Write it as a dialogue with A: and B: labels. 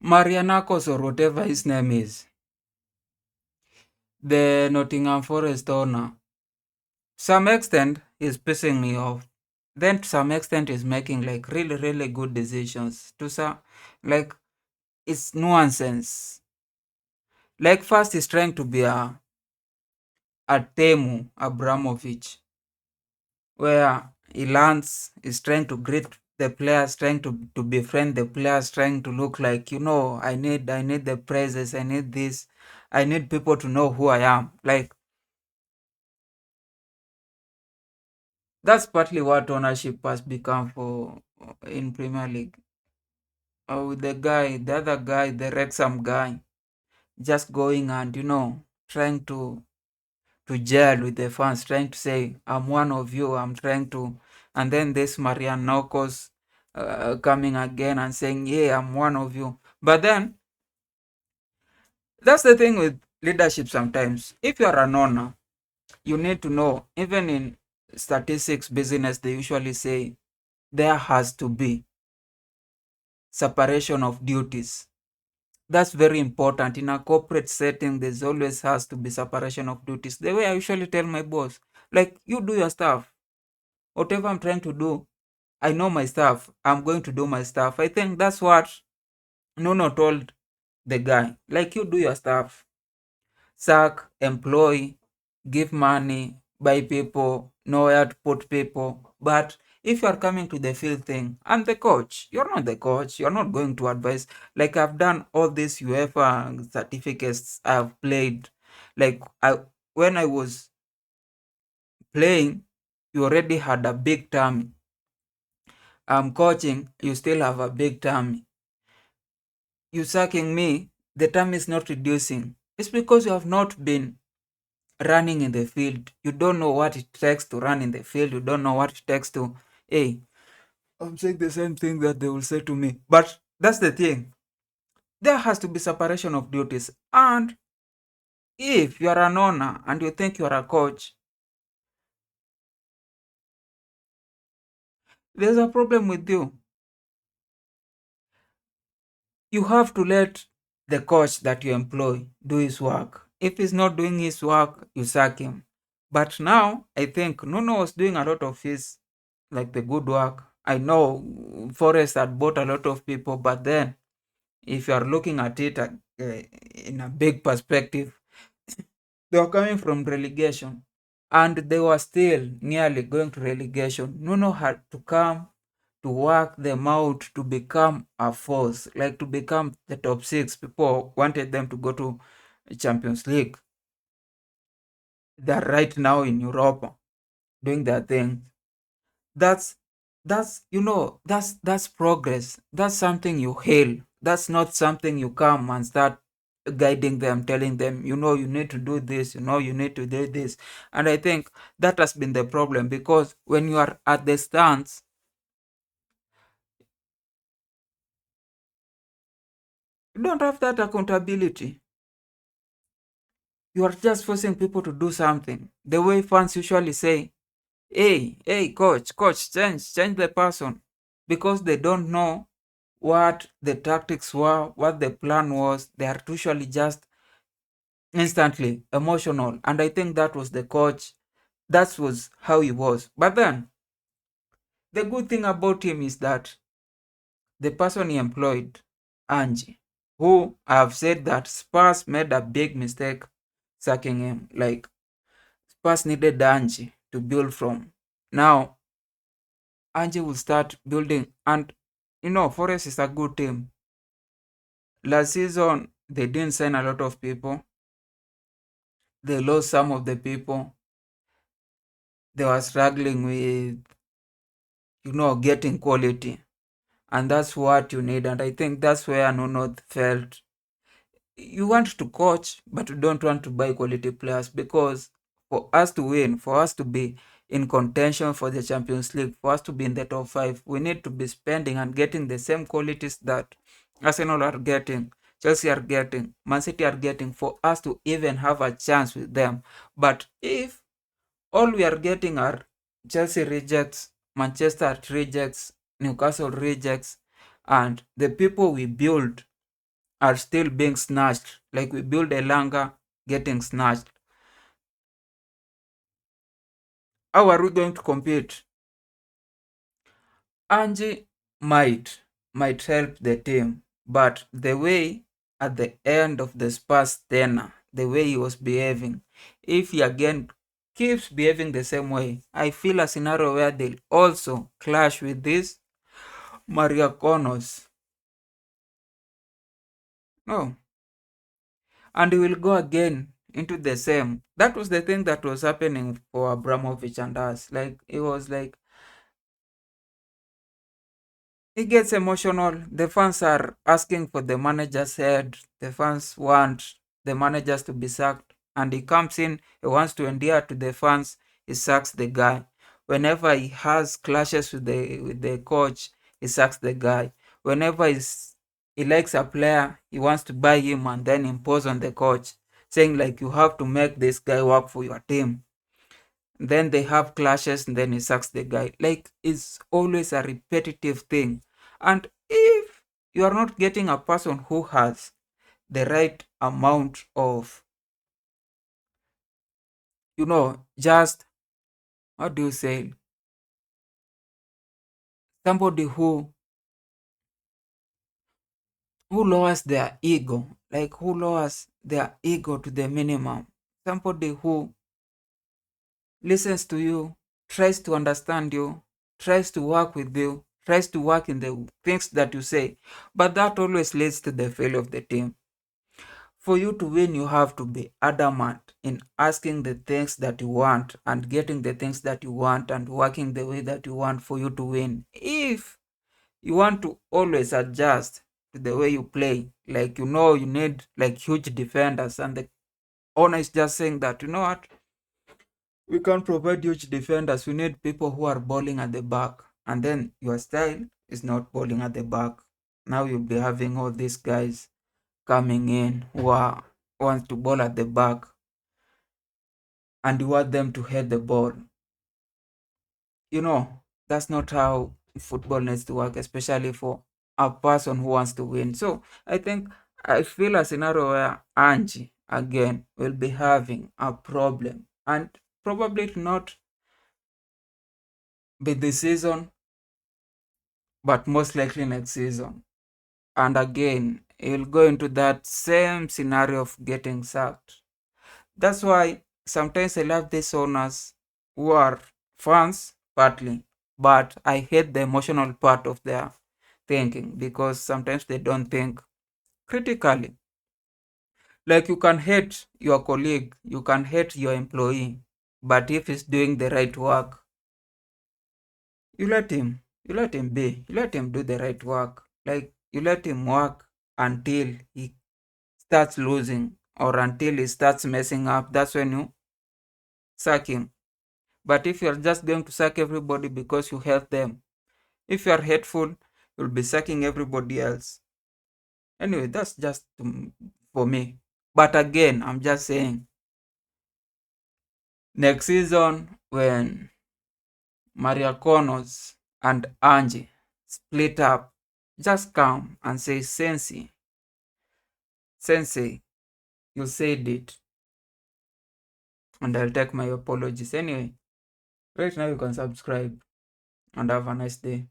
A: Marianakos or whatever his name is, the Nottingham Forest owner, some extent is pissing me off. Then to some extent is making like really, really good decisions. To some, like it's nonsense. Like first he's trying to be a Temu Abramovich, where he learns, is trying to greet the players, trying to befriend the players, trying to look like, I need the praises, I need this, I need people to know who I am. Like that's partly what ownership has become for in Premier League. With the other guy, the Wrexham guy, just going and trying to gel with the fans, trying to say, I'm one of you, I'm trying to. And then this Marian Nokos coming again and saying, yeah, I'm one of you. But then, that's the thing with leadership sometimes. If you are an owner, you need to know, even in statistics business, they usually say there has to be separation of duties. That's very important. In a corporate setting, there's always has to be separation of duties. The way I usually tell my boss, like, you do your stuff. Whatever I'm trying to do, I know my stuff. I'm going to do my stuff. I think that's what Nuno told the guy. Like, you do your stuff. Sack, employ, give money, buy people, know where to put people. But if you are coming to the field thing, I'm the coach. You're not the coach. You're not going to advise. Like, I've done all these UEFA certificates. I've played. Like, when I was playing, you already had a big tummy. I'm coaching, you still have a big tummy. You sucking me, the tummy is not reducing. It's because you have not been running in the field. You don't know what it takes to run in the field. You don't know what it takes to, hey, I'm saying the same thing that they will say to me. But that's the thing. There has to be separation of duties. And if you are an owner and you think you are a coach, there's a problem with you. You have to let the coach that you employ do his work. If he's not doing his work, you sack him. But now I think Nuno was doing a lot of his, like, the good work. I know Forrest had bought a lot of people, but then if you are looking at it in a big perspective, they were coming from relegation and they were still nearly going to relegation. Nuno had to come to work them out to become a force, like to become the top six. People wanted them to go to Champions League. They're right now in Europa doing their thing. That's that's progress. That's something you hail. That's not something you come and start guiding them, telling them, you need to do this, you need to do this. And I think that has been the problem, because when you are at the stands, you don't have that accountability. You are just forcing people to do something. The way fans usually say, hey, coach, change the person. Because they don't know what the tactics were, what the plan was. They are usually just instantly emotional. And I think that was the coach. That was how he was. But then, the good thing about him is that the person he employed, Angie, who I have said that Spurs made a big mistake sacking him. Like, Spurs needed Angie to build from. Now, Angie will start building. And, Forest is a good team. Last season, they didn't sign a lot of people. They lost some of the people. They were struggling with, getting quality. And that's what you need. And I think that's where Nuno felt, you want to coach, but you don't want to buy quality players, because for us to win, for us to be in contention for the Champions League, for us to be in the top five, we need to be spending and getting the same qualities that Arsenal are getting, Chelsea are getting, Man City are getting, for us to even have a chance with them. But if all we are getting are Chelsea rejects, Manchester rejects, Newcastle rejects, and the people we build are still being snatched. Like we build a Langa getting snatched. How are we going to compete? Angie might help the team, but the way at the end of the Spurs tenure, the way he was behaving, if he again keeps behaving the same way, I feel a scenario where they'll also clash with this Maria Connors. No. And he will go again into the same. That was the thing that was happening for Abramovich and us. Like, it was like, he gets emotional. The fans are asking for the manager's head. The fans want the managers to be sacked. And he comes in, he wants to endear to the fans, he sacks the guy. Whenever he has clashes with the coach, he sacks the guy. Whenever he likes a player, he wants to buy him and then impose on the coach, saying like, you have to make this guy work for your team. Then they have clashes and then he sacks the guy. Like, it's always a repetitive thing. And if you are not getting a person who has the right amount of, just, how do you say, somebody who lowers their ego, like who lowers their ego to the minimum, somebody who listens to you, tries to understand you, tries to work with you, tries to work in the things that you say. But that always leads to the failure of the team. For you to win, you have to be adamant in asking the things that you want and getting the things that you want and working the way that you want for you to win. If you want to always adjust to the way you play, like you need like huge defenders, and the owner is just saying that, you know what, we can't provide huge defenders. We need people who are bowling at the back. And then your style is not bowling at the back. Now you'll be having all these guys coming in who want to bowl at the back, and you want them to head the ball. That's not how football needs to work, especially for a person who wants to win. So I feel a scenario where Angie again will be having a problem, and probably not be this season, but most likely next season. And again, he'll go into that same scenario of getting sacked. That's why sometimes I love these owners who are fans, partly, but I hate the emotional part of their thinking, because sometimes they don't think critically. Like, you can hate your colleague, you can hate your employee, but if he's doing the right work, you let him do the right work. Like, you let him work until he starts losing or until he starts messing up. That's when you sack him. But if you're just going to sack everybody because you hate them, if you're hateful, you'll be sacking everybody else. Anyway, that's just for me. But again, I'm just saying, next season when Maria Connors and Angie split up, just come and say, Sensei, you said it. And I'll take my apologies. Anyway, right now you can subscribe and have a nice day.